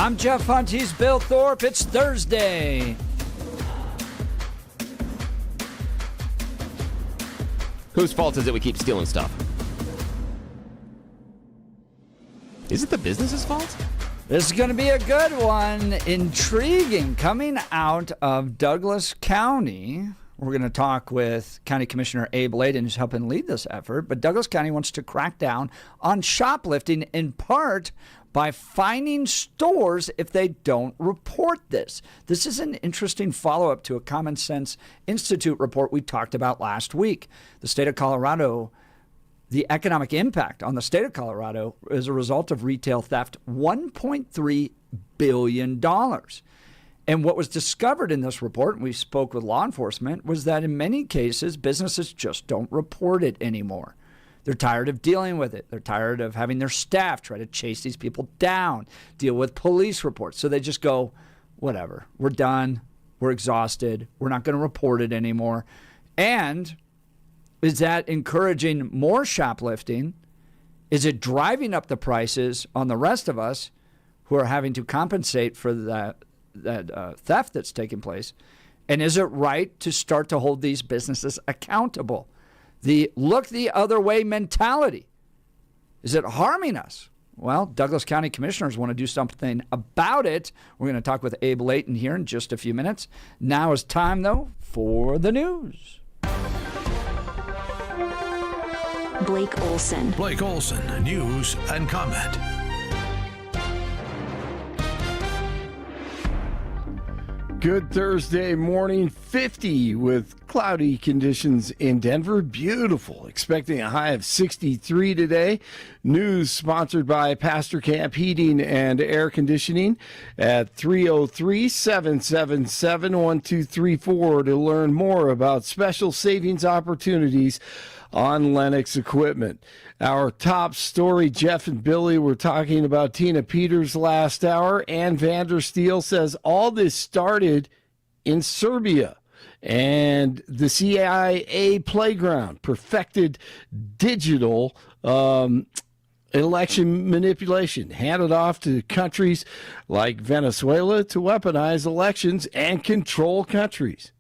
I'm Jeff Hunt. He's Bill Thorpe. It's Thursday. Whose fault is it we keep stealing stuff? Is it the business's fault? This is going to be a good one. Intriguing. Coming out of Douglas County, we're going to talk with County Commissioner Abe Laydon, who's helping lead this effort. But Douglas County wants to crack down on shoplifting, in part by fining stores if they don't report this. This is an interesting follow-up to a Common Sense Institute report we talked about last week. The state of Colorado, the economic impact on the state of Colorado as a result of retail theft, $1.3 billion. And what was discovered in this report, and we spoke with law enforcement, was that in many cases, businesses just don't report it anymore. They're tired of dealing with it. They're tired of having their staff try to chase these people down, deal with police reports. So they just go, whatever, we're done. We're exhausted. We're not going to report it anymore. And is that encouraging more shoplifting? Is it driving up the prices on the rest of us who are having to compensate for that theft that's taking place? And is it right to start to hold these businesses accountable? The look the other way mentality, is it harming us? Well, Douglas County commissioners want to do something about it. We're going to talk with Abe Laydon here in just a few minutes. Now is time, though, for the news. Blake Olson. Blake Olson, news and comment. Good Thursday morning, 50 with cloudy conditions in Denver. Beautiful. Expecting a high of 63 today. News sponsored by Pastor Camp Heating and Air Conditioning at 303-777-1234 to learn more about special savings opportunities on Lennox equipment. Our top story, Jeff and Billy were talking about Tina Peters last hour. Ann Vandersteel says all this started in Serbia, and the CIA playground perfected digital election manipulation, handed off to countries like Venezuela to weaponize elections and control countries.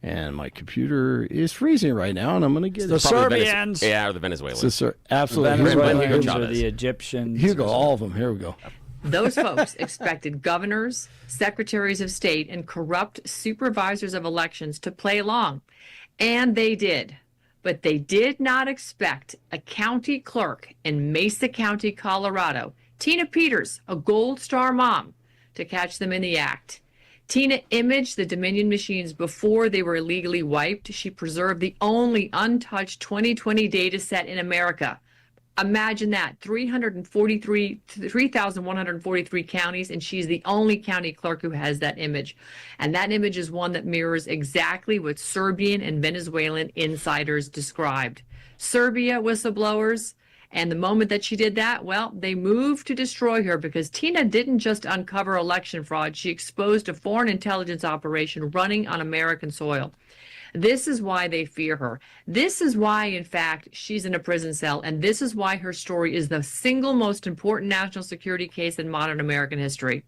And my computer is freezing right now, and I'm going to get the Serbians. Or the Venezuelans. Absolutely. The Venezuelans or the Egyptians. Here we go, all of them. Here we go. Those folks expected governors, secretaries of state, and corrupt supervisors of elections to play along. And they did. But they did not expect a county clerk in Mesa County, Colorado, Tina Peters, a Gold Star mom, to catch them in the act. Tina imaged the Dominion machines before they were illegally wiped. She preserved the only untouched 2020 data set in America. Imagine that, 3,143 counties, and she's the only county clerk who has that image. And that image is one that mirrors exactly what Serbian and Venezuelan insiders described. Serbia whistleblowers, and the moment that she did that, well, they moved to destroy her because Tina didn't just uncover election fraud. She exposed a foreign intelligence operation running on American soil. This is why they fear her. This is why, in fact, she's in a prison cell. And this is why her story is the single most important national security case in modern American history.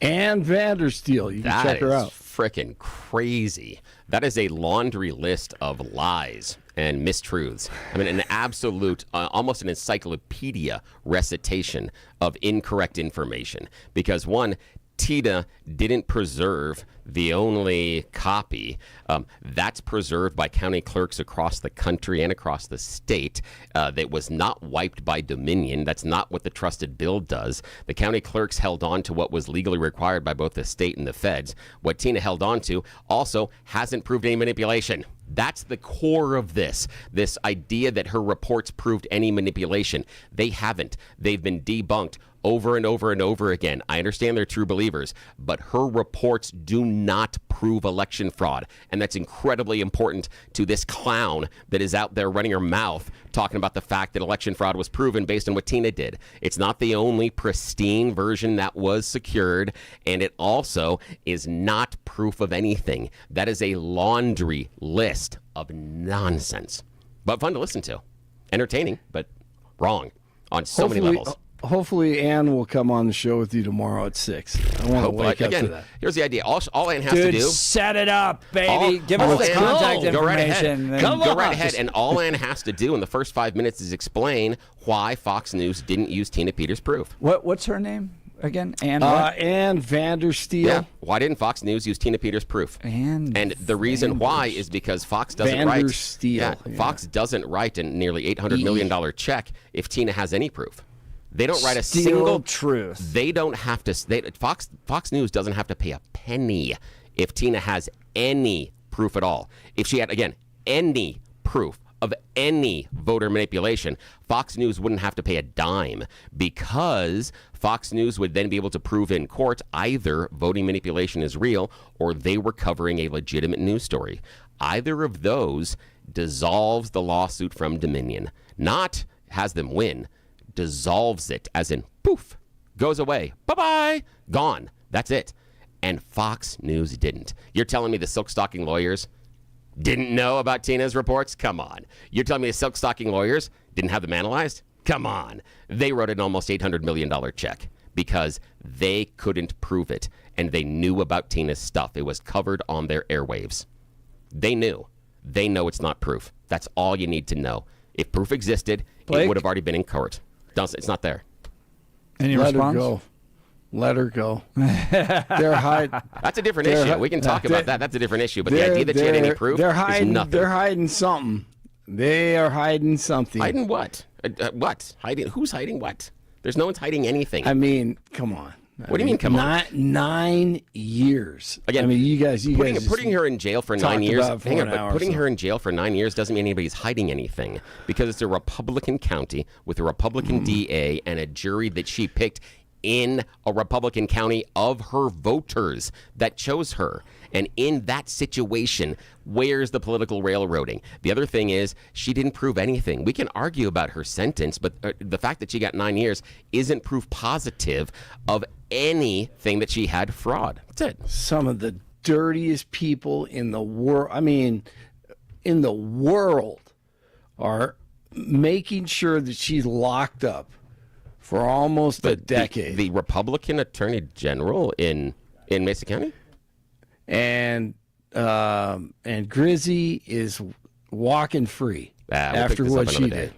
Ann Vandersteel, you can check her out. Freaking crazy. That is a laundry list of lies and mistruths. I mean, an absolute, almost an encyclopedia recitation of incorrect information. Because one, Tina didn't preserve the only copy. That's preserved by county clerks across the country and across the state. That was not wiped by Dominion. That's not what the trusted bill does. The county clerks held on to what was legally required by both the state and the feds. What Tina held on to also hasn't proved any manipulation. That's the core of this idea that her reports proved any manipulation. They haven't. They've been debunked over and over and over again. I understand they're true believers, but her reports do not prove election fraud. And that's incredibly important to this clown that is out there running her mouth talking about the fact that election fraud was proven based on what Tina did. It's not the only pristine version that was secured, and it also is not proof of anything. That is a laundry list of nonsense, but fun to listen to. Entertaining, but wrong on so many levels. hopefully Ann will come on the show with you tomorrow at 6. I want to wake up to that. Here's the idea. All Ann has Dude, to do. set it up, baby. Give all us the Ann- contact Go right ahead. information. Go right ahead. And all Ann has to do in the first 5 minutes is explain why Fox News didn't use Tina Peters' proof. What's her name again? Ann what? Ann Vandersteel. Yeah. Why didn't Fox News use Tina Peters' proof? Ann And the reason why is because Fox doesn't write. Vandersteel. Yeah. Fox doesn't write a nearly $800 million check if Tina has any proof. They don't write a Steel single truth. They don't have to. Fox News doesn't have to pay a penny if Tina has any proof at all. If she had, again, any proof of any voter manipulation, Fox News wouldn't have to pay a dime, because Fox News would then be able to prove in court either voting manipulation is real or they were covering a legitimate news story. Either of those dissolves the lawsuit from Dominion, not has them win. Dissolves it, as in poof, goes away, bye-bye, gone. That's it. And Fox News didn't. You're telling me the silk stocking lawyers didn't know about Tina's reports? Come on. You're telling me the silk stocking lawyers didn't have them analyzed? Come on. They wrote an almost $800 million check because they couldn't prove it, and they knew about Tina's stuff. It was covered on their airwaves. They knew. They know it's not proof. That's all you need to know. If proof existed, Blake? it would have already been in court. It's not there. Any Let response? her go. Let her go. They're hiding. That's a different issue. We can talk about that. That's a different issue. But the idea that she had any proof is nothing. They're hiding something. They are hiding something. Hiding what? What? Hiding? Who's hiding what? There's no one's hiding anything. I mean, come on. What do you mean, come on? 9 years. Again, I mean, you guys putting her in jail for 9 years. about it for Hang on, an hour but putting or so. her in jail for 9 years doesn't mean anybody's hiding anything, because it's a Republican county with a Republican DA and a jury that she picked in a Republican county of her voters that chose her. And in that situation, where's the political railroading? The other thing is, she didn't prove anything. We can argue about her sentence, but the fact that she got 9 years isn't proof positive of anything that she had fraud. That's it. Some of the dirtiest people in the world, I mean, in the world, are making sure that she's locked up for almost a decade. The Republican Attorney General in Mesa County? And Grizzy is walking free after what she did.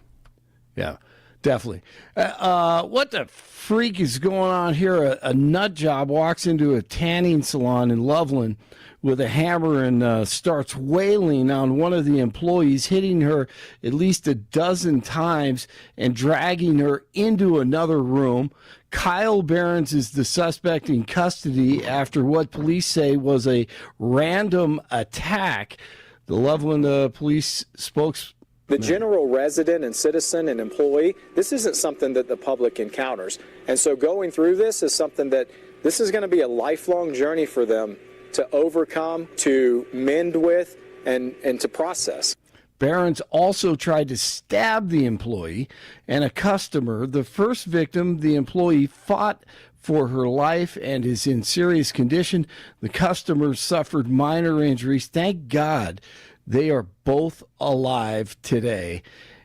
Yeah, definitely. What the freak is going on here? A nut job walks into a tanning salon in Loveland with a hammer and starts wailing on one of the employees, hitting her at least a dozen times and dragging her into another room. Kyle Behrens is the suspect in custody after what police say was a random attack. The Loveland police spokesman. The general resident and citizen and employee, this isn't something that the public encounters. And so going through this is something that this is going to be a lifelong journey for them to overcome, to mend with, and to process. Behrens also tried to stab the employee and a customer. The first victim, the employee, fought for her life and is in serious condition. The customer suffered minor injuries. Thank God they are both alive today,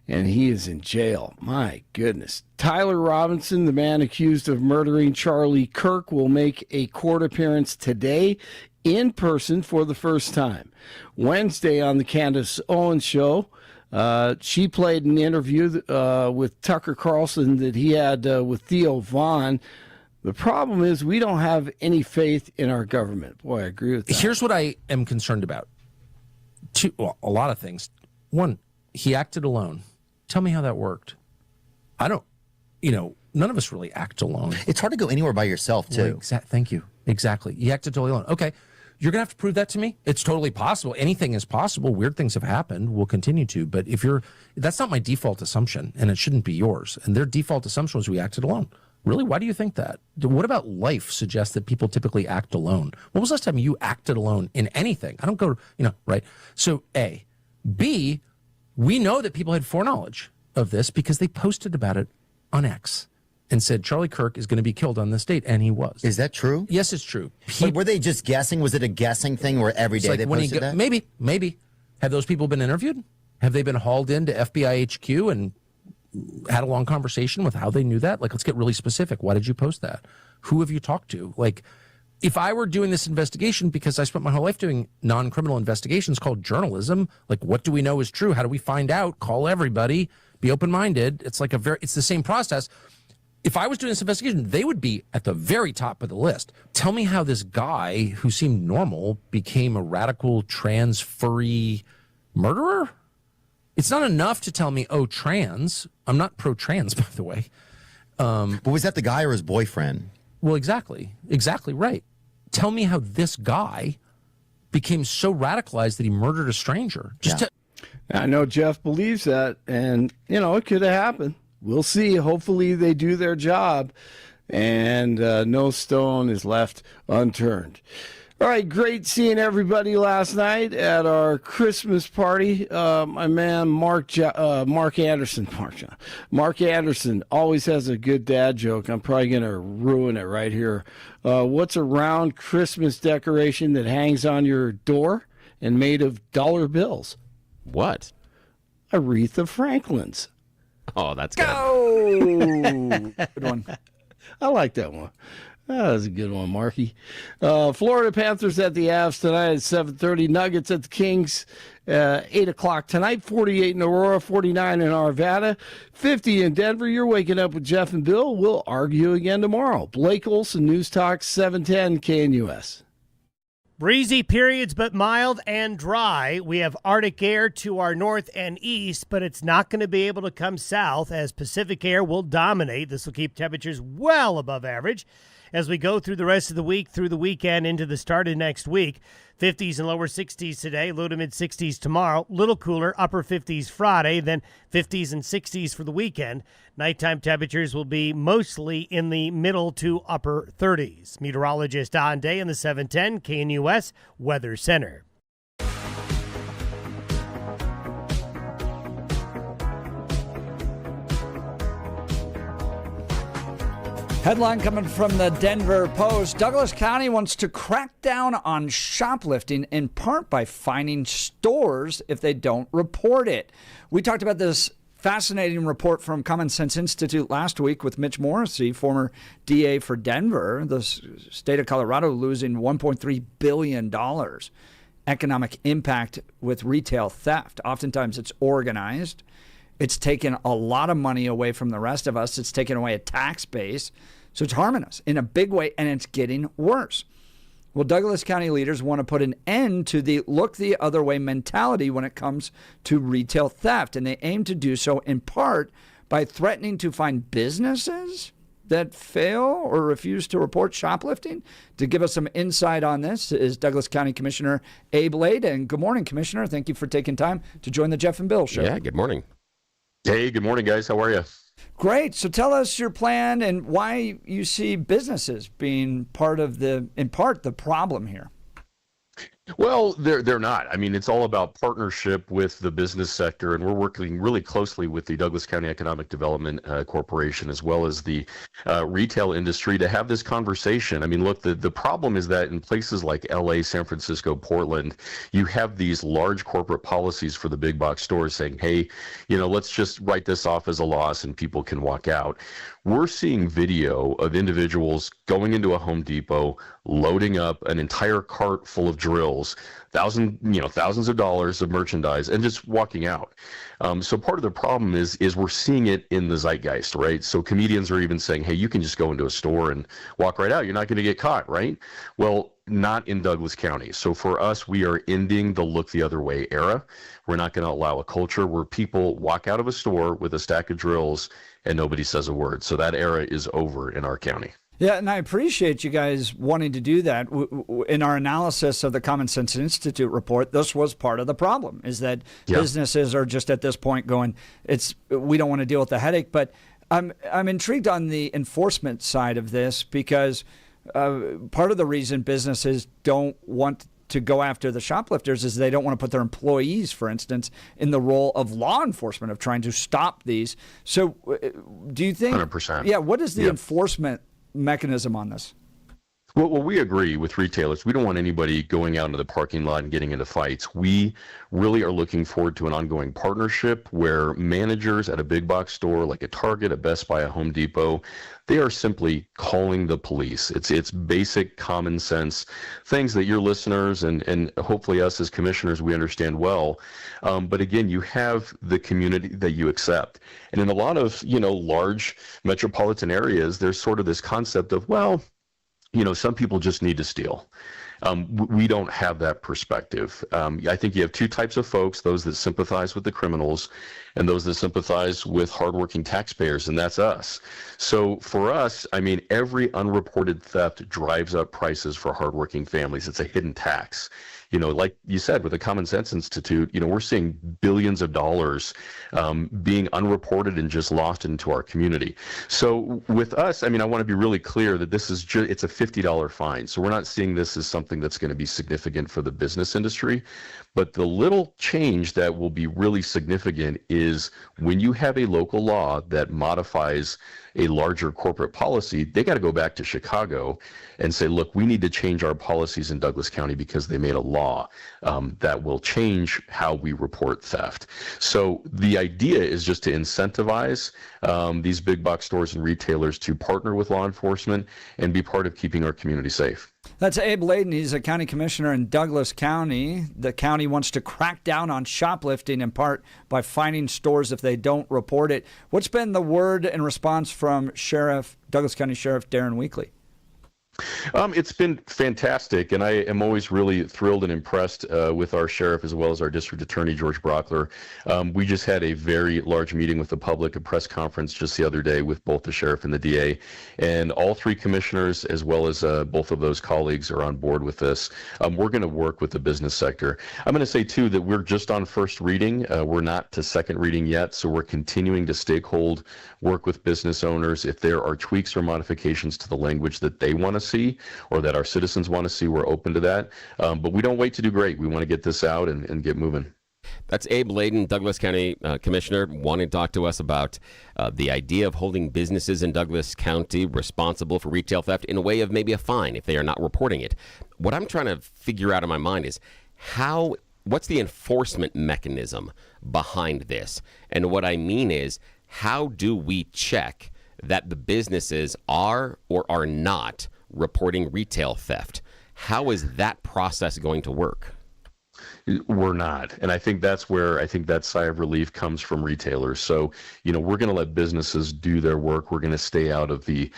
and he is in jail. My goodness. Tyler Robinson, the man accused of murdering Charlie Kirk, will make a court appearance today in person for the first time. Wednesday on the Candace Owens Show, she played an interview with Tucker Carlson that he had with Theo Vaughn. The problem is we don't have any faith in our government. Boy, I agree with that. Here's what I am concerned about. A lot of things. One, he acted alone. Tell me how that worked. I don't, none of us really act alone. It's hard to go anywhere by yourself, too. Thank you. Exactly. You acted totally alone. Okay. You're going to have to prove that to me? It's totally possible. Anything is possible. Weird things have happened. We'll continue to. But that's not my default assumption, and it shouldn't be yours. And their default assumption was we acted alone. Really? Why do you think that? What about life suggests that people typically act alone? When was the last time you acted alone in anything? I don't go, right? So A. B, we know that people had foreknowledge of this because they posted about it on X and said Charlie Kirk is going to be killed on this date, and he was. Is that true? Yes, it's true. But were they just guessing? Was it a guessing thing where every day they posted that? Maybe. Have those people been interviewed? Have they been hauled into FBI HQ and had a long conversation with how they knew that? Like, let's get really specific. Why did you post that? Who have you talked to? Like, if I were doing this investigation, because I spent my whole life doing non-criminal investigations called journalism, like, what do we know is true? How do we find out? Call everybody, be open-minded. It's like it's the same process. If I was doing this investigation, they would be at the very top of the list. Tell me how this guy who seemed normal became a radical trans furry murderer? It's not enough to tell me, oh, trans. I'm not pro-trans, by the way. But was that the guy or his boyfriend? Well, exactly right. Tell me how this guy became so radicalized that he murdered a stranger. I know Jeff believes that, and, it could have happened. We'll see. Hopefully they do their job, and no stone is left unturned. All right, great seeing everybody last night at our Christmas party. My man, Mark Anderson always has a good dad joke. I'm probably going to ruin it right here. What's a round Christmas decoration that hangs on your door and made of dollar bills? What? Aretha Franklin's. Oh, that's good. Good one. I like that one. That was a good one, Marky. Florida Panthers at the Avs tonight at 7:30. Nuggets at the Kings 8 o'clock tonight. 48 in Aurora, 49 in Arvada, 50 in Denver. You're waking up with Jeff and Bill. We'll argue again tomorrow. Blake Olson, News Talk 710 KNUS. Breezy periods, but mild and dry. We have Arctic air to our north and east, but it's not going to be able to come south as Pacific air will dominate. This will keep temperatures well above average as we go through the rest of the week, through the weekend, into the start of next week. 50s and lower 60s today, low to mid 60s tomorrow. Little cooler, upper 50s Friday, then 50s and 60s for the weekend. Nighttime temperatures will be mostly in the middle to upper 30s. Meteorologist Don Day in the 710 KNUS Weather Center. Headline coming from the Denver Post. Douglas County wants to crack down on shoplifting, in part by fining stores if they don't report it. We talked about this fascinating report from Common Sense Institute last week with Mitch Morrissey, former DA for Denver, the state of Colorado losing $1.3 billion economic impact with retail theft. Oftentimes it's organized. It's taken a lot of money away from the rest of us. It's taken away a tax base. So it's harming us in a big way, and it's getting worse. Well, Douglas County leaders want to put an end to the look the other way mentality when it comes to retail theft. And they aim to do so in part by threatening to fine businesses that fail or refuse to report shoplifting. To give us some insight on this is Douglas County Commissioner Abe Laydon. Good morning, Commissioner. Thank you for taking time to join the Jeff and Bill Show. Yeah, good morning. Hey, good morning, guys. How are you? Great. So tell us your plan and why you see businesses being in part, the problem here. Well, they're not. I mean, it's all about partnership with the business sector, and we're working really closely with the Douglas County Economic Development Corporation as well as the retail industry to have this conversation. I mean, look, the problem is that in places like LA, San Francisco, Portland, you have these large corporate policies for the big box stores saying, hey, let's just write this off as a loss and people can walk out. We're seeing video of individuals going into a Home Depot, loading up an entire cart full of drills, thousands of dollars of merchandise, and just walking out. So part of the problem is we're seeing it in the zeitgeist, right? So comedians are even saying, hey, you can just go into a store and walk right out. You're not going to get caught, right? Well, not in Douglas County. So for us, we are ending the look the other way era. We're not going to allow a culture where people walk out of a store with a stack of drills and nobody says a word. So that era is over in our county. Yeah, and I appreciate you guys wanting to do that. In our analysis of the Common Sense Institute report, this was part of the problem, is that businesses are just at this point going, we don't want to deal with the headache. But I'm intrigued on the enforcement side of this because part of the reason businesses don't want to go after the shoplifters is they don't want to put their employees, for instance, in the role of law enforcement of trying to stop these. So do you think, 100%. Yeah, what is the enforcement mechanism on this? Well, we agree with retailers. We don't want anybody going out into the parking lot and getting into fights. We really are looking forward to an ongoing partnership where managers at a big box store like a Target, a Best Buy, a Home Depot, they are simply calling the police. It's basic common sense things that your listeners and hopefully us as commissioners, we understand well. But again, you have the community that you accept. And in a lot of, large metropolitan areas, there's sort of this concept of, well, some people just need to steal. We don't have that perspective. I think you have two types of folks, those that sympathize with the criminals and those that sympathize with hardworking taxpayers, and that's us. So for us, every unreported theft drives up prices for hardworking families. It's a hidden tax. Like you said, with the Common Sense Institute, we're seeing billions of dollars being unreported and just lost into our community. So with us, I want to be really clear that this is it's a $50 fine. So we're not seeing this as something that's going to be significant for the business industry. But the little change that will be really significant is when you have a local law that modifies a larger corporate policy, they got to go back to Chicago and say, look, we need to change our policies in Douglas County because they made a law that will change how we report theft. So the idea is just to incentivize these big box stores and retailers to partner with law enforcement and be part of keeping our community safe. That's Abe Laydon. He's a county commissioner in Douglas County. The county wants to crack down on shoplifting in part by fining stores if they don't report it. What's been the word and response from Douglas County Sheriff Darren Weekly? It's been fantastic, and I am always really thrilled and impressed with our sheriff as well as our district attorney, George Brockler. We just had a very large meeting with the public, a press conference just the other day with both the sheriff and the DA, and all three commissioners as well as both of those colleagues are on board with this. We're going to work with the business sector. I'm going to say, too, that we're just on first reading. We're not to second reading yet, so we're continuing to stakeholder work with business owners. If there are tweaks or modifications to the language that they want to see or that our citizens want to see, we're open to that. But we don't wait to do great. We want to get this out and get moving. That's Abe Laydon, Douglas County Commissioner, wanting to talk to us about the idea of holding businesses in Douglas County responsible for retail theft in a way of maybe a fine if they are not reporting it. What I'm trying to figure out in my mind is what's the enforcement mechanism behind this? And what I mean is, how do we check that the businesses are or are not reporting retail theft? How is that process going to work? We're not. And I think that's where that sigh of relief comes from retailers. So, we're going to let businesses do their work. We're going to stay out of the,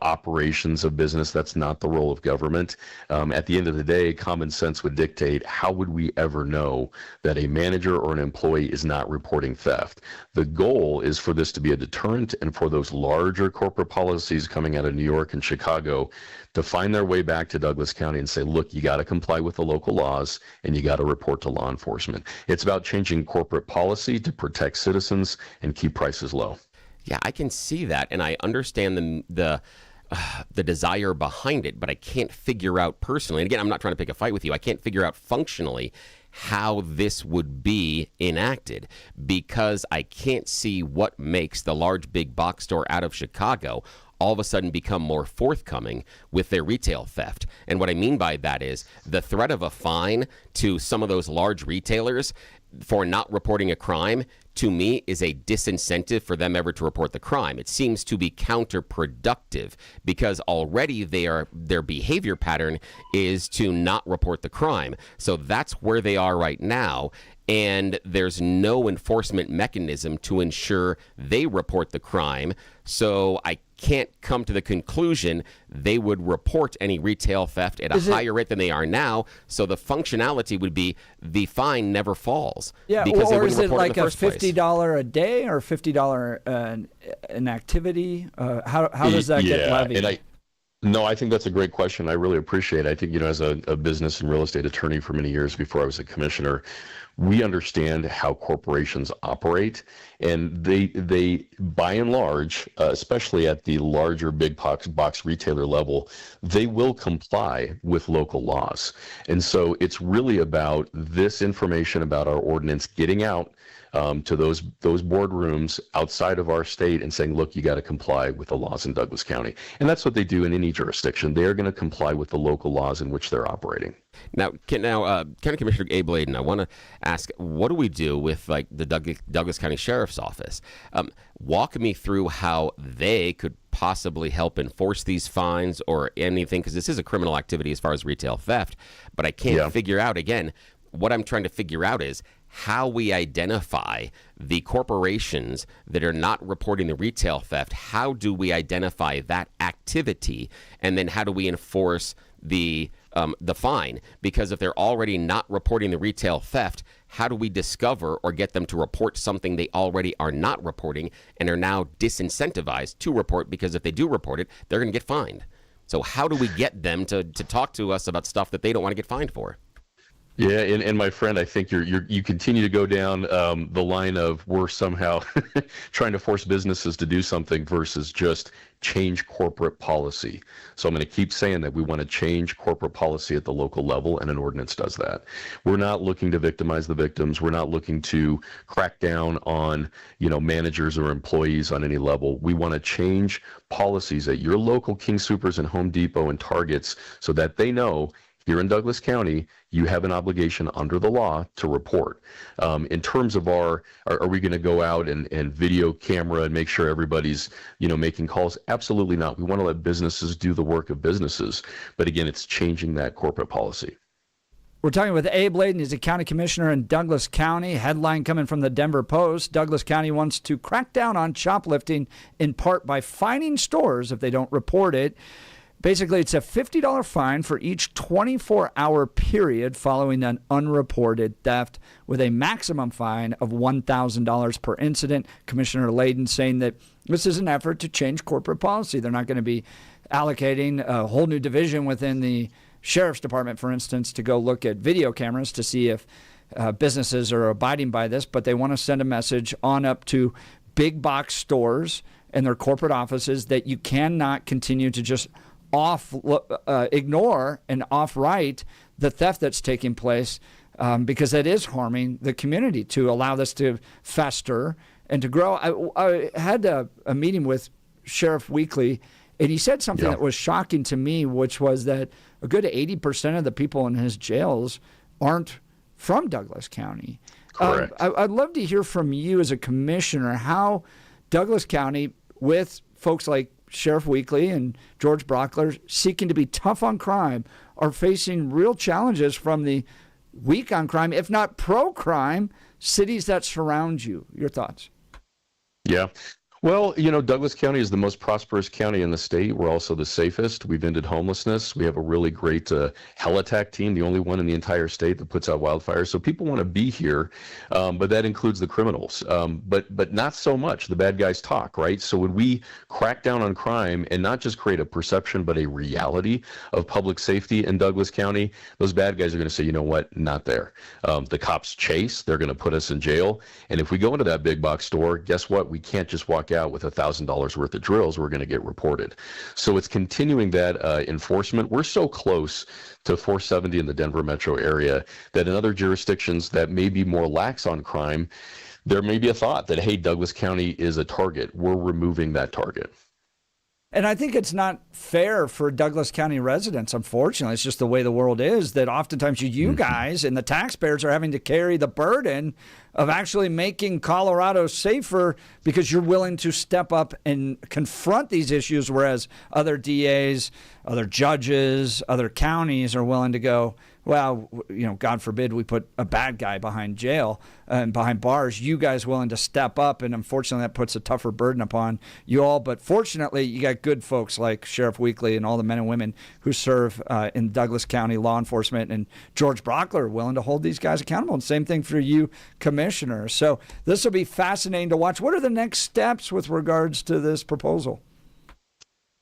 operations of business. That's not the role of government. At the end of the day, common sense would dictate, how would we ever know that a manager or an employee is not reporting theft? The goal is for this to be a deterrent and for those larger corporate policies coming out of New York and Chicago to find their way back to Douglas County and say, look, you got to comply with the local laws and you got to report to law enforcement. It's about changing corporate policy to protect citizens and keep prices low. Yeah, I can see that, and I understand the desire behind it, but I can't figure out personally, and again, I'm not trying to pick a fight with you, I can't figure out functionally how this would be enacted, because I can't see what makes the large big box store out of Chicago all of a sudden become more forthcoming with their retail theft. And what I mean by that is the threat of a fine to some of those large retailers for not reporting a crime, to me, is a disincentive for them ever to report the crime. It seems to be counterproductive because already their behavior pattern is to not report the crime. So that's where they are right now. And there's no enforcement mechanism to ensure they report the crime. So I can't come to the conclusion they would report any retail theft at a higher rate than they are now. So the functionality would be the fine never falls. Yeah, because or is it like a $50 $50 a day or $50 an activity? How does that get levied? No, I think that's a great question. I really appreciate it. I think, as a business and real estate attorney for many years before I was a commissioner, We understand how corporations operate, and they by and large, especially at the larger big box retailer level, they will comply with local laws. And so it's really about this information about our ordinance getting out to those boardrooms outside of our state and saying, look, you got to comply with the laws in Douglas County. And that's what they do in any jurisdiction. They are going to comply with the local laws in which they're operating. Now, County Commissioner Abe Laydon, I want to ask, what do we do with like the Douglas County Sheriff's Office? Walk me through how they could possibly help enforce these fines or anything, because this is a criminal activity as far as retail theft. But I can't figure out, again, what I'm trying to figure out is how we identify the corporations that are not reporting the retail theft. How do we identify that activity, and then how do we enforce the fine? Because if they're already not reporting the retail theft, how do we discover or get them to report something they already are not reporting and are now disincentivized to report? Because if they do report it, they're going to get fined. So how do we get them to talk to us about stuff that they don't want to get fined for? Yeah, and my friend, I think you continue to go down the line of we're somehow trying to force businesses to do something versus just change corporate policy. So I'm going to keep saying that we want to change corporate policy at the local level, and an ordinance does that. We're not looking to victimize the victims. We're not looking to crack down on, managers or employees on any level. We want to change policies at your local King Supers and Home Depot and Targets so that they know here in Douglas County, you have an obligation under the law to report. In terms of are we going to go out and video camera and make sure everybody's, making calls? Absolutely not. We want to let businesses do the work of businesses. But again, it's changing that corporate policy. We're talking with Abe Laydon. He's a county commissioner in Douglas County. Headline coming from the Denver Post: Douglas County wants to crack down on shoplifting in part by fining stores if they don't report it. Basically, it's a $50 fine for each 24-hour period following an unreported theft, with a maximum fine of $1,000 per incident. Commissioner Laydon saying that this is an effort to change corporate policy. They're not going to be allocating a whole new division within the sheriff's department, for instance, to go look at video cameras to see if businesses are abiding by this, but they want to send a message on up to big box stores and their corporate offices that you cannot continue to just ignore and off-right the theft that's taking place, because that is harming the community to allow this to fester and to grow. I had a meeting with Sheriff Weekly, and he said something that was shocking to me, which was that a good 80% of the people in his jails aren't from Douglas County. Correct. I'd love to hear from you as a commissioner how Douglas County, with folks like Sheriff Weekly and George Brockler seeking to be tough on crime, are facing real challenges from the weak on crime, if not pro-crime, cities that surround you. Your thoughts? Yeah. Well, Douglas County is the most prosperous county in the state. We're also the safest. We've ended homelessness. We have a really great hell attack team, the only one in the entire state that puts out wildfires. So people want to be here, but that includes the criminals. But not so much. The bad guys talk, right? So when we crack down on crime and not just create a perception, but a reality of public safety in Douglas County, those bad guys are going to say, you know what, not there. The cops chase. They're going to put us in jail. And if we go into that big box store, guess what? We can't just walk out with $1,000 worth of drills. We're going to get reported. So it's continuing that enforcement. We're so close to 470 in the Denver metro area that in other jurisdictions that may be more lax on crime, there may be a thought that, hey, Douglas County is a target. We're removing that target. And I think it's not fair for Douglas County residents, unfortunately. It's just the way the world is, that oftentimes you guys and the taxpayers are having to carry the burden of actually making Colorado safer because you're willing to step up and confront these issues, whereas other DAs, other judges, other counties are willing to go, well, God forbid we put a bad guy behind jail and behind bars. You guys willing to step up, and unfortunately that puts a tougher burden upon you all. But fortunately, you got good folks like Sheriff Weekly and all the men and women who serve in Douglas County law enforcement, and George Brockler willing to hold these guys accountable. And same thing for you, Commissioner. So this will be fascinating to watch. What are the next steps with regards to this proposal?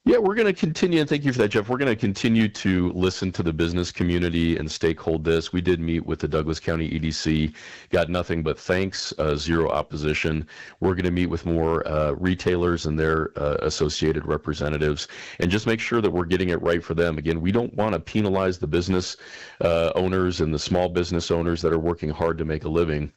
Yeah, we're going to continue, and thank you for that, Jeff. We're going to continue to listen to the business community and stakehold this. We did meet with the Douglas County EDC, got nothing but thanks, zero opposition. We're going to meet with more retailers and their associated representatives and just make sure that we're getting it right for them. Again, we don't want to penalize the business owners and the small business owners that are working hard to make a living.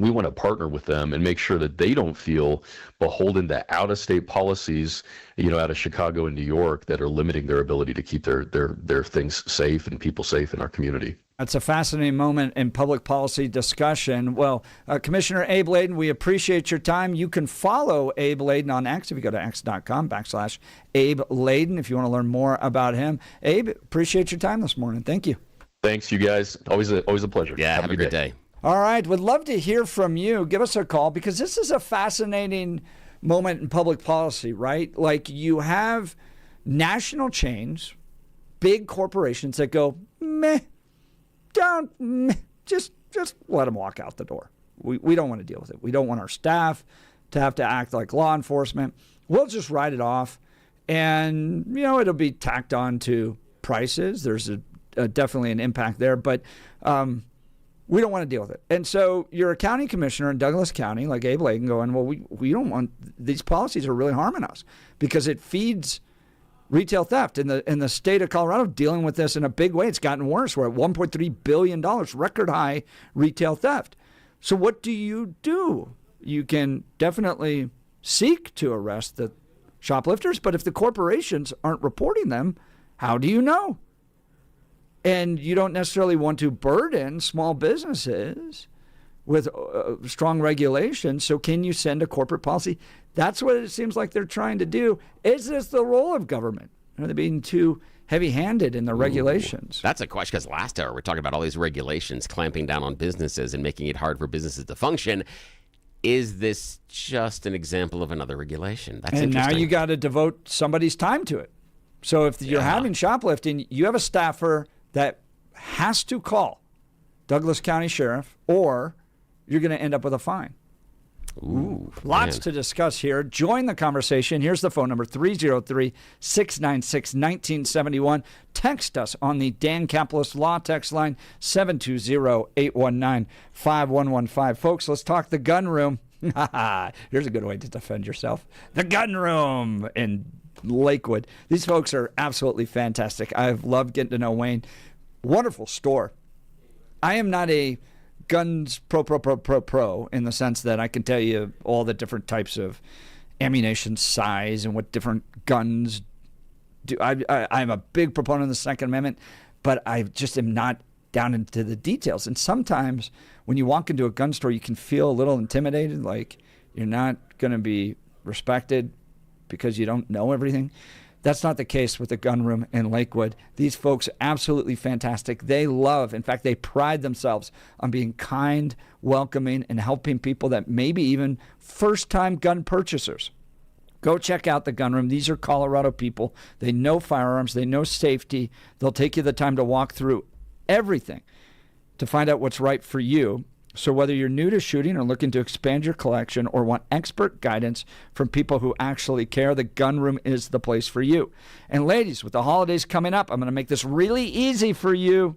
We want to partner with them and make sure that they don't feel beholden to out-of-state policies, out of Chicago and New York that are limiting their ability to keep their things safe and people safe in our community. That's a fascinating moment in public policy discussion. Well, Commissioner Abe Laydon, we appreciate your time. You can follow Abe Laydon on X if you go to x.com/Abe Laydon if you want to learn more about him. Abe, appreciate your time this morning. Thank you. Thanks, you guys. Always a pleasure. Yeah, have a good day. All right. Would love to hear from you. Give us a call because this is a fascinating moment in public policy, right? Like you have national chains, big corporations that go, just let them walk out the door. We don't want to deal with it. We don't want our staff to have to act like law enforcement. We'll just write it off and, it'll be tacked on to prices. There's definitely an impact there, but, we don't want to deal with it. And so you're a county commissioner in Douglas County, like Abe Laydon, going, well, we don't want, these policies are really harming us because it feeds retail theft. In the state of Colorado, dealing with this in a big way, it's gotten worse. We're at $1.3 billion, record high retail theft. So what do? You can definitely seek to arrest the shoplifters, but if the corporations aren't reporting them, how do you know? And you don't necessarily want to burden small businesses with strong regulations. So can you send a corporate policy? That's what it seems like they're trying to do. Is this the role of government? Are they being too heavy-handed in the regulations? That's a question, because last hour we're talking about all these regulations clamping down on businesses and making it hard for businesses to function. Is this just an example of another regulation? That's and interesting. Now you got to devote somebody's time to it. So if you're having shoplifting, you have a staffer that has to call Douglas County Sheriff, or you're going to end up with a fine. Ooh, lots to discuss here. Join the conversation. Here's the phone number, 303-696-1971. Text us on the Dan Capitalist Law text line, 720-819-5115. Folks, let's talk the gun room. Here's a good way to defend yourself. The gun room in Lakewood. These folks are absolutely fantastic. I've loved getting to know Wayne. Wonderful store. I am not a guns pro in the sense that I can tell you all the different types of ammunition size and what different guns do. I'm a big proponent of the Second Amendment, but I just am not down into the details. And sometimes when you walk into a gun store, you can feel a little intimidated, like you're not going to be respected because you don't know everything. That's not the case with the gun room in Lakewood. These folks are absolutely fantastic. They love, in fact, they pride themselves on being kind, welcoming, and helping people that maybe even first-time gun purchasers. Go check out the gun room. These are Colorado people. They know firearms. They know safety. They'll take you the time to walk through everything to find out what's right for you. So whether you're new to shooting or looking to expand your collection or want expert guidance from people who actually care, the gun room is the place for you. And ladies, with the holidays coming up, I'm going to make this really easy for you.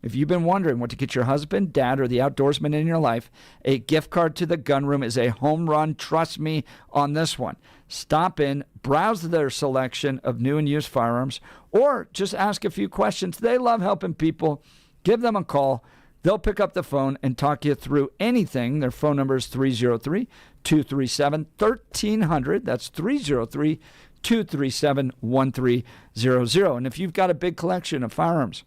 If you've been wondering what to get your husband, dad, or the outdoorsman in your life, a gift card to the gun room is a home run. Trust me on this one. Stop in, browse their selection of new and used firearms, or just ask a few questions. They love helping people. Give them a call. They'll pick up the phone and talk you through anything. Their phone number is 303-237-1300. That's 303-237-1300. And if you've got a big collection of firearms,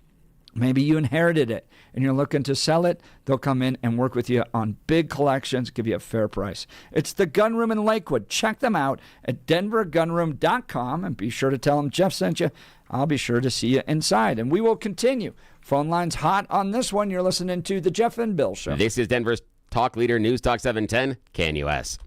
maybe you inherited it and you're looking to sell it, they'll come in and work with you on big collections, give you a fair price. It's the Gun Room in Lakewood. Check them out at denvergunroom.com and be sure to tell them Jeff sent you. I'll be sure to see you inside. And we will continue. Phone line's hot on this one. You're listening to The Jeff and Bill Show. This is Denver's talk leader, News Talk 710, KNUS.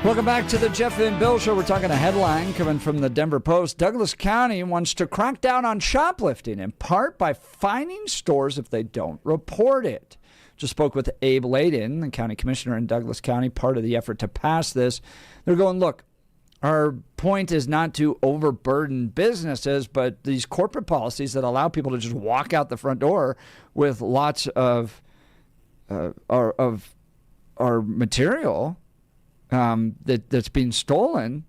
Welcome back to the Jeff and Bill Show. We're talking a headline coming from the Denver Post. Douglas County wants to crack down on shoplifting, in part by fining stores if they don't report it. Just spoke with Abe Laydon, the county commissioner in Douglas County, part of the effort to pass this. They're going, look, our point is not to overburden businesses, but these corporate policies that allow people to just walk out the front door with lots of our material that's being stolen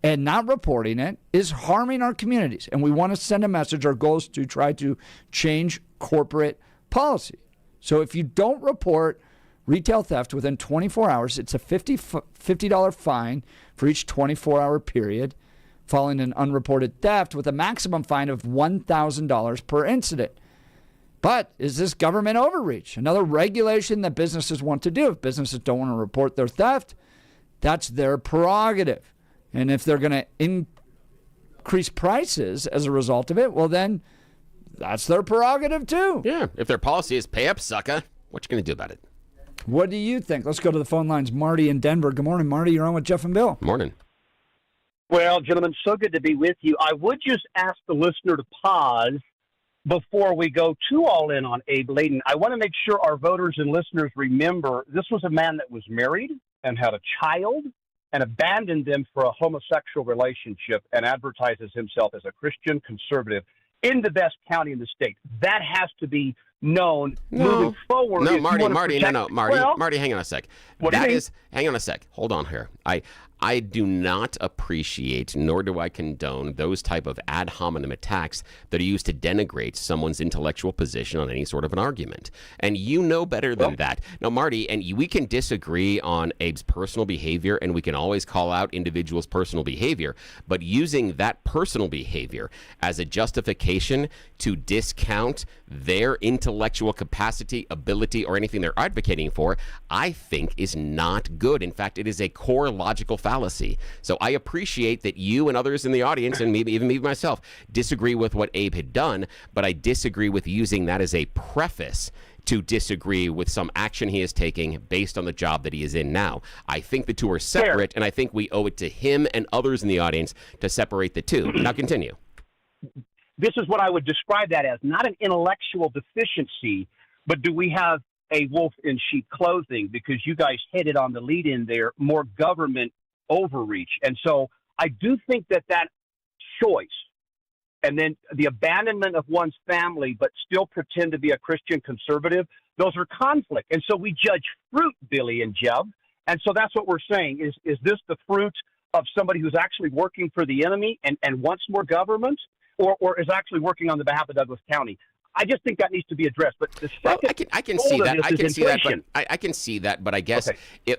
and not reporting it is harming our communities. And we want to send a message. Our goal is to try to change corporate policy. So if you don't report retail theft within 24 hours, it's a $50 fine for each 24-hour period following an unreported theft, with a maximum fine of $1,000 per incident. But is this government overreach? Another regulation that businesses want to do. If businesses don't want to report their theft, that's their prerogative. And if they're going to increase prices as a result of it, well, then that's their prerogative too. Yeah, if their policy is pay up, sucker, what you going to do about it? What do you think? Let's go to the phone lines. Marty in Denver. Good morning, Marty. You're on with Jeff and Bill. Morning. Well, gentlemen, so good to be with you. I would just ask the listener to pause before we go too all in on Abe Laydon. I want to make sure our voters and listeners remember this was a man that was married and had a child and abandoned them for a homosexual relationship and advertises himself as a Christian conservative in the best county in the state. That has to be known moving forward. No, Marty, hang on a sec. Hang on a sec. Hold on here. I do not appreciate, nor do I condone, those type of ad hominem attacks that are used to denigrate someone's intellectual position on any sort of an argument. And you know better than that. Now, Marty, and we can disagree on Abe's personal behavior, and we can always call out individuals' personal behavior, but using that personal behavior as a justification to discount their intellectual capacity, ability, or anything they're advocating for, I think is not good. In fact, it is a core logical fallacy. So I appreciate that you and others in the audience, and maybe even me myself, disagree with what Abe had done, but I disagree with using that as a preface to disagree with some action he is taking based on the job that he is in now. I think the two are separate, and I think we owe it to him and others in the audience to separate the two. Now continue. This is what I would describe that as, not an intellectual deficiency, but do we have a wolf in sheep clothing? Because you guys hit it on the lead in there, more government overreach. And so I do think that choice and then the abandonment of one's family, but still pretend to be a Christian conservative, those are conflict. And so we judge fruit, Billy and Jeb. And so that's what we're saying. Is this the fruit of somebody who's actually working for the enemy and wants more government, or is actually working on the behalf of Douglas County? I just think that needs to be addressed. But the second, I can see that. I can see that. But I guess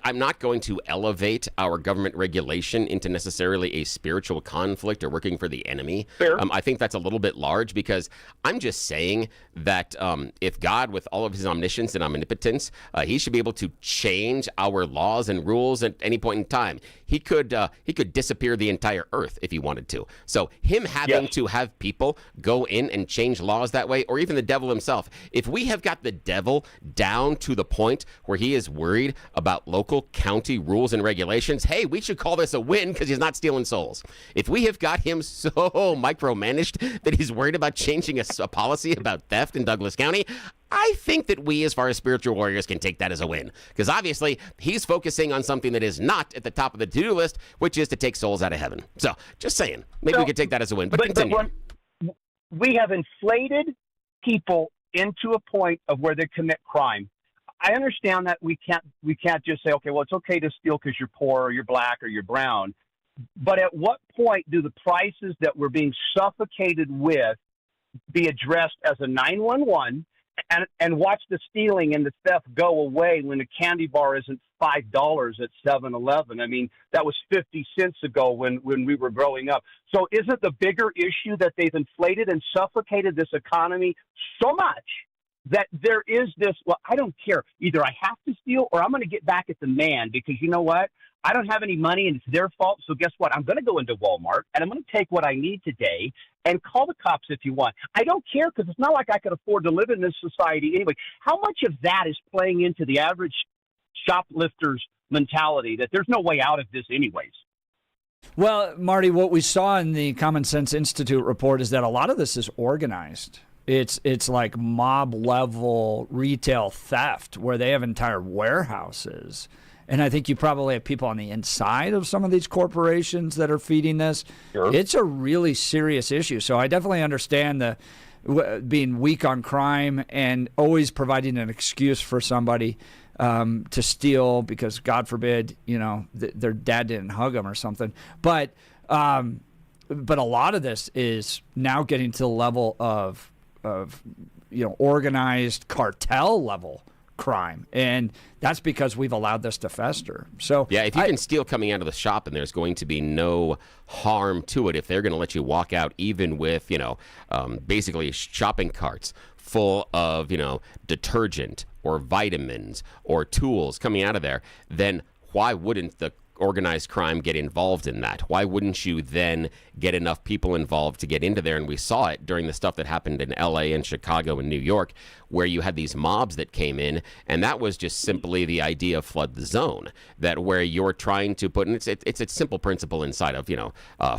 I'm not going to elevate our government regulation into necessarily a spiritual conflict or working for the enemy. Fair. I think that's a little bit large, because I'm just saying that if God, with all of his omniscience and omnipotence, he should be able to change our laws and rules at any point in time. He could disappear the entire earth if he wanted to. So him having to have people go in and change laws that way, or even the devil himself, if we have got the devil down to the point where he is worried about local county rules and regulations, hey, we should call this a win because he's not stealing souls. If we have got him so micromanaged that he's worried about changing a policy about theft in Douglas County, I think that we, as far as spiritual warriors, can take that as a win. Because obviously, he's focusing on something that is not at the top of the to-do list, which is to take souls out of heaven. So, just saying. Maybe we could take that as a win. But continue. We have inflated people into a point of where they commit crime. I understand that we can't just say, okay, well, it's okay to steal because you're poor or you're black or you're brown. But at what point do the prices that we're being suffocated with be addressed as a 911 and watch the stealing and the theft go away when a candy bar isn't $5 at 7-Eleven? I mean, that was 50 cents ago when we were growing up. So isn't the bigger issue that they've inflated and suffocated this economy so much that there is this, well, I don't care. Either I have to steal or I'm going to get back at the man, because you know what? I don't have any money and it's their fault. So guess what? I'm going to go into Walmart and I'm going to take what I need today and call the cops if you want. I don't care, because it's not like I could afford to live in this society anyway. How much of that is playing into the average shoplifters mentality that there's no way out of this anyways. Well, Marty, what we saw in the Common Sense Institute report is that a lot of this is organized. It's like mob level retail theft where they have entire warehouses. And I think you probably have people on the inside of some of these corporations that are feeding this. Sure. It's a really serious issue. So I definitely understand the being weak on crime and always providing an excuse for somebody to steal because, God forbid, their dad didn't hug them or something. But a lot of this is now getting to the level of organized cartel level crime, and that's because we've allowed this to fester. So yeah, if you can steal coming out of the shop and there's going to be no harm to it, if they're going to let you walk out even with basically shopping carts full of detergent or vitamins or tools coming out of there, then why wouldn't the organized crime get involved in that? Why wouldn't you then get enough people involved to get into there? And we saw it during the stuff that happened in LA and Chicago and New York, where you had these mobs that came in, and that was just simply the idea of flood the zone, that where you're trying to put, and it's a simple principle inside of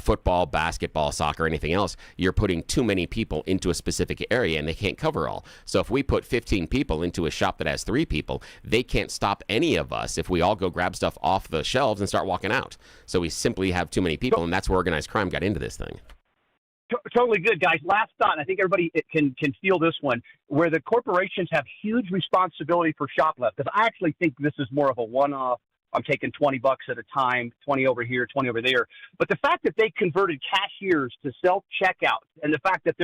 football, basketball, soccer, anything else. You're putting too many people into a specific area and they can't cover all. So if we put 15 people into a shop that has 3 people, they can't stop any of us if we all go grab stuff off the shelves and start walking out. So we simply have too many people, and that's where organized crime got into this thing. Totally good, guys. Last thought, and I think everybody can steal this one, where the corporations have huge responsibility for shoplift. Because I actually think this is more of a one-off. I'm taking $20 at a time, 20 over here, 20 over there. But the fact that they converted cashiers to self-checkout, and the fact that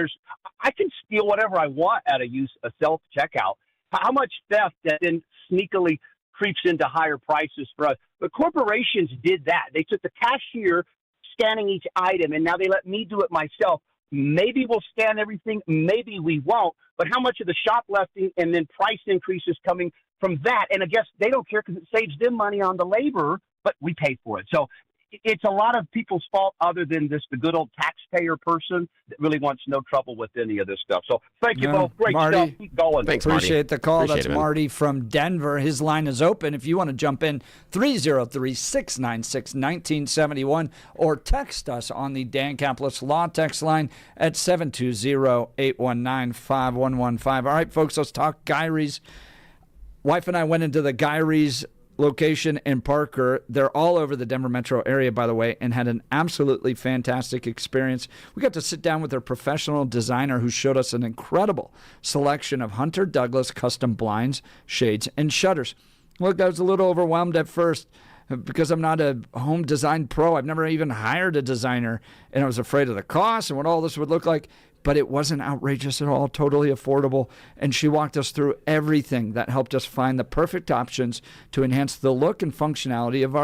I can steal whatever I want out of a self-checkout. How much theft that then sneakily creeps into higher prices for us. But corporations did that. They took the cashier scanning each item, and now they let me do it myself. Maybe we'll scan everything, maybe we won't, but how much of the shoplifting and then price increases coming from that? And I guess they don't care because it saves them money on the labor, but we pay for it. So it's a lot of people's fault other than the good old taxpayer person that really wants no trouble with any of this stuff. So thank you both. Great Marty, stuff. Keep going. Thanks, Marty. Appreciate the call. Appreciate That's it, man. Marty from Denver. His line is open. If you want to jump in, 303-696-1971 or text us on the Dan Caplis Law text line at 720-819-5115. All right, folks, let's talk Gyrie's. Wife and I went into the Gyrie's location in Parker. They're all over the Denver metro area, by the way, and had an absolutely fantastic experience. We got to sit down with their professional designer who showed us an incredible selection of Hunter Douglas custom blinds, shades, and shutters. Look, I was a little overwhelmed at first because I'm not a home design pro. I've never even hired a designer, and I was afraid of the cost and what all this would look like. But it wasn't outrageous at all, totally affordable. And she walked us through everything that helped us find the perfect options to enhance the look and functionality of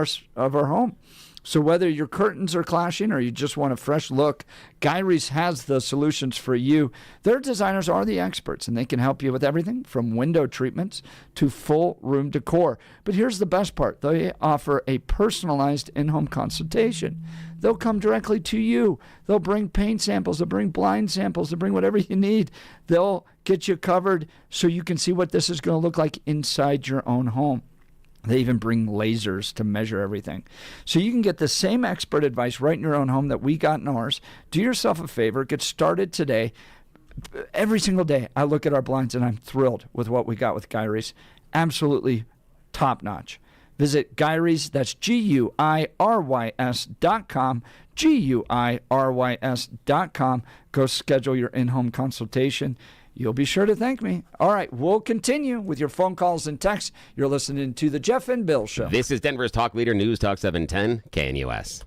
our home. So whether your curtains are clashing or you just want a fresh look, Gyrie's has the solutions for you. Their designers are the experts, and they can help you with everything from window treatments to full room decor. But here's the best part. They offer a personalized in-home consultation. They'll come directly to you. They'll bring paint samples. They'll bring blind samples. They'll bring whatever you need. They'll get you covered so you can see what this is going to look like inside your own home. They even bring lasers to measure everything. So you can get the same expert advice right in your own home that we got in ours. Do yourself a favor. Get started today. Every single day, I look at our blinds, and I'm thrilled with what we got with Gyrie's. Absolutely top-notch. Visit Gyrie's, that's GUIRYS.com, GUIRYS.com. Go schedule your in-home consultation. You'll be sure to thank me. All right, we'll continue with your phone calls and texts. You're listening to The Jeff and Bill Show. This is Denver's talk leader, News Talk 710, KNUS.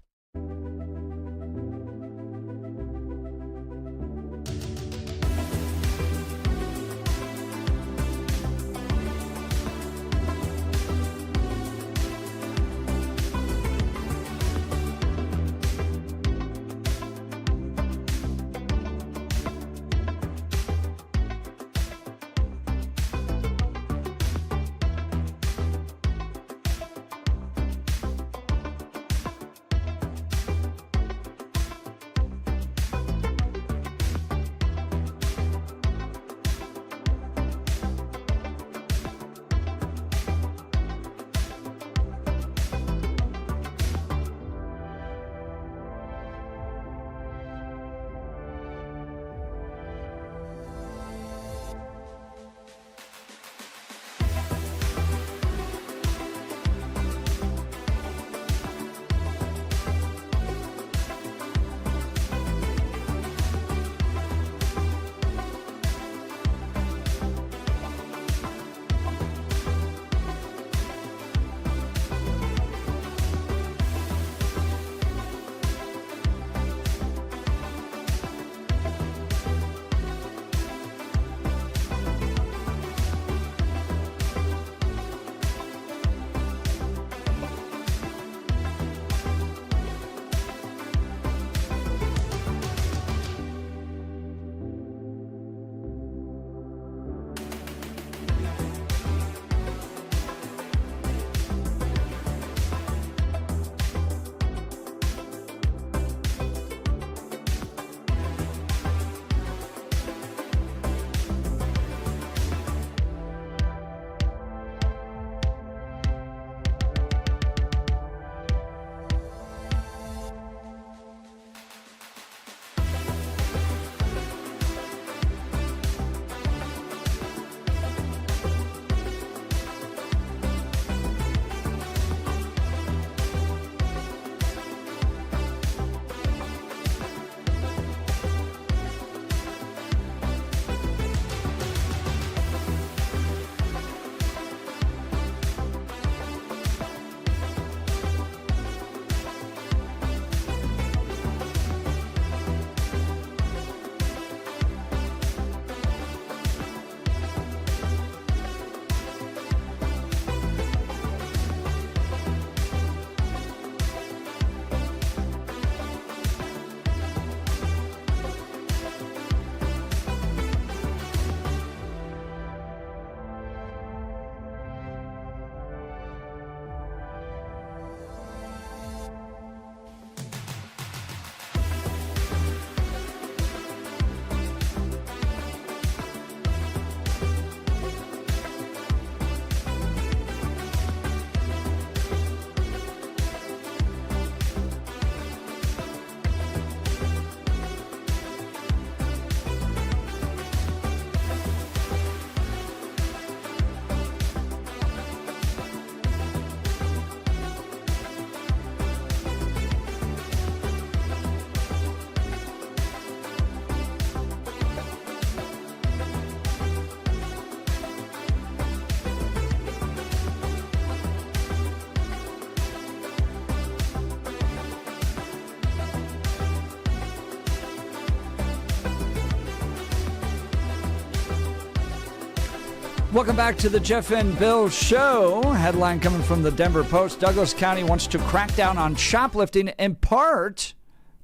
Welcome back to the Jeff and Bill Show. Headline coming from the Denver Post. Douglas County wants to crack down on shoplifting in part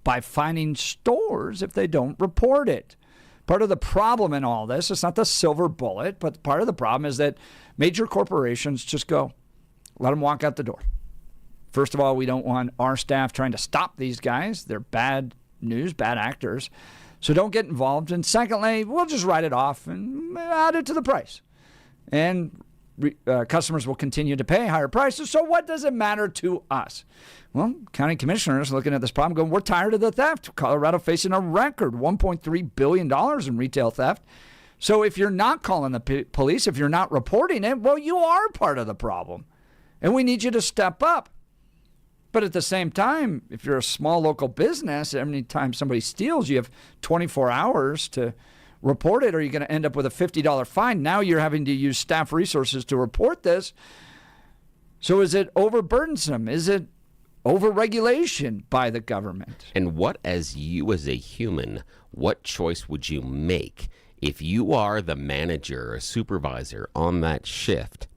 by fining stores if they don't report it. Part of the problem in all this, it's not the silver bullet, but part of the problem is that major corporations just go, let them walk out the door. First of all, we don't want our staff trying to stop these guys. They're bad news, bad actors. So don't get involved. And secondly, we'll just write it off and add it to the price. And customers will continue to pay higher prices. So what does it matter to us? Well, county commissioners looking at this problem going, we're tired of the theft. Colorado facing a record $1.3 billion in retail theft. So if you're not calling the police, if you're not reporting it, well, you are part of the problem. And we need you to step up. But at the same time, if you're a small local business, every time somebody steals, you have 24 hours to report it, or you're going to end up with a $50 fine. Now you're having to use staff resources to report this. So is it overburdensome? Is it overregulation by the government? And what, as you as a human, what choice would you make if you are the manager or supervisor on that shift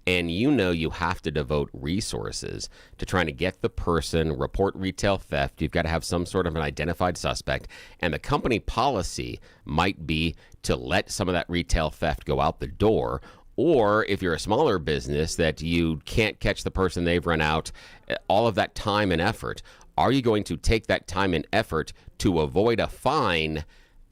and you know you have to devote resources to trying to get the person, report retail theft? You've got to have some sort of an identified suspect, and the company policy might be to let some of that retail theft go out the door. Or if you're a smaller business that you can't catch the person, they've run out, all of that time and effort, are you going to take that time and effort to avoid a fine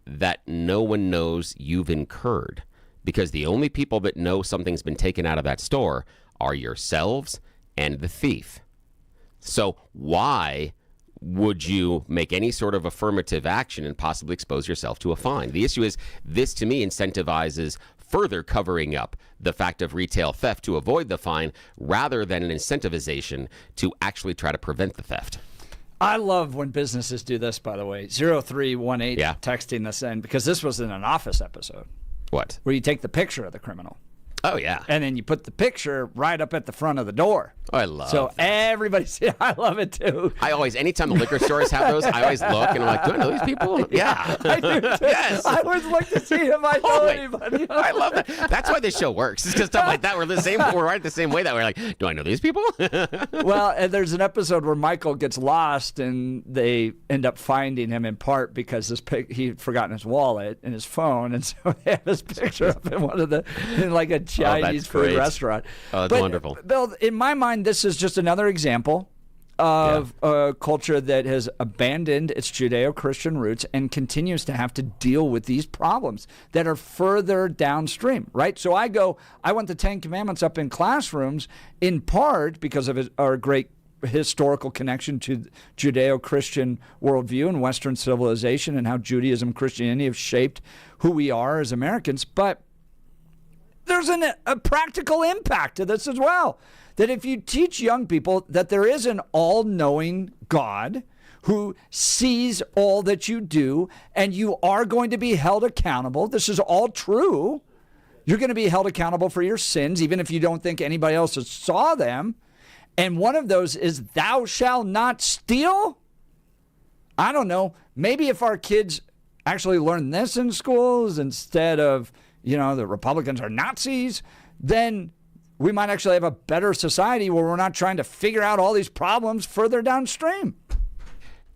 that no one knows you've incurred? Because the only people that know something's been taken out of that store are yourselves and the thief. So why would you make any sort of affirmative action and possibly expose yourself to a fine? The issue is, this to me incentivizes further covering up the fact of retail theft to avoid the fine rather than an incentivization to actually try to prevent the theft. I love when businesses do this, by the way. 0318 texting this in, because this was in an Office episode. What? Where you take the picture of the criminal. Oh, yeah. And then you put the picture right up at the front of the door. Oh, I love So that. everybody see, I love it too. I always, anytime the liquor stores have those, I always look and I'm like, do I know these people? Yeah. I do too. Yes. I always look to see if I know anybody. I love that. That's why this show works. It's because stuff like that. We're right the same way that we're like, do I know these people? Well, and there's an episode where Michael gets lost and they end up finding him in part because he'd forgotten his wallet and his phone, and so they have his picture up in like a Chinese food restaurant. Oh, that's wonderful. Bill, in my mind, this is just another example of a culture that has abandoned its Judeo-Christian roots and continues to have to deal with these problems that are further downstream, right? So I want the Ten Commandments up in classrooms in part because of our great historical connection to Judeo-Christian worldview and Western civilization and how Judaism and Christianity have shaped who we are as Americans. But there's a practical impact to this as well. That if you teach young people that there is an all-knowing God who sees all that you do and you are going to be held accountable, this is all true. You're going to be held accountable for your sins, even if you don't think anybody else saw them. And one of those is thou shalt not steal. I don't know. Maybe if our kids actually learn this in schools instead of, the Republicans are Nazis, then we might actually have a better society where we're not trying to figure out all these problems further downstream.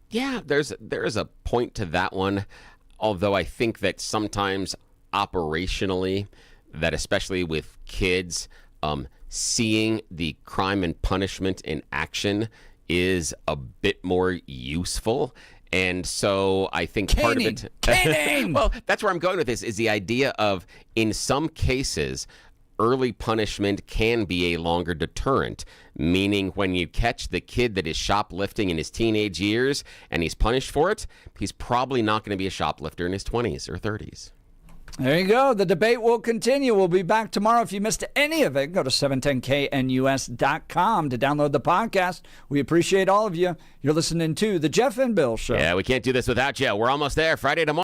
Yeah, there is a point to that one, although I think that sometimes operationally, that especially with kids, seeing the crime and punishment in action is a bit more useful. And so I think part of it... Well, that's where I'm going with this, is the idea of, in some cases, early punishment can be a longer deterrent, meaning when you catch the kid that is shoplifting in his teenage years and he's punished for it, he's probably not going to be a shoplifter in his 20s or 30s. There you go. The debate will continue. We'll be back tomorrow. If you missed any of it, go to 710knus.com to download the podcast. We appreciate all of you. You're listening to The Jeff and Bill Show. Yeah, we can't do this without you. We're almost there. Friday tomorrow.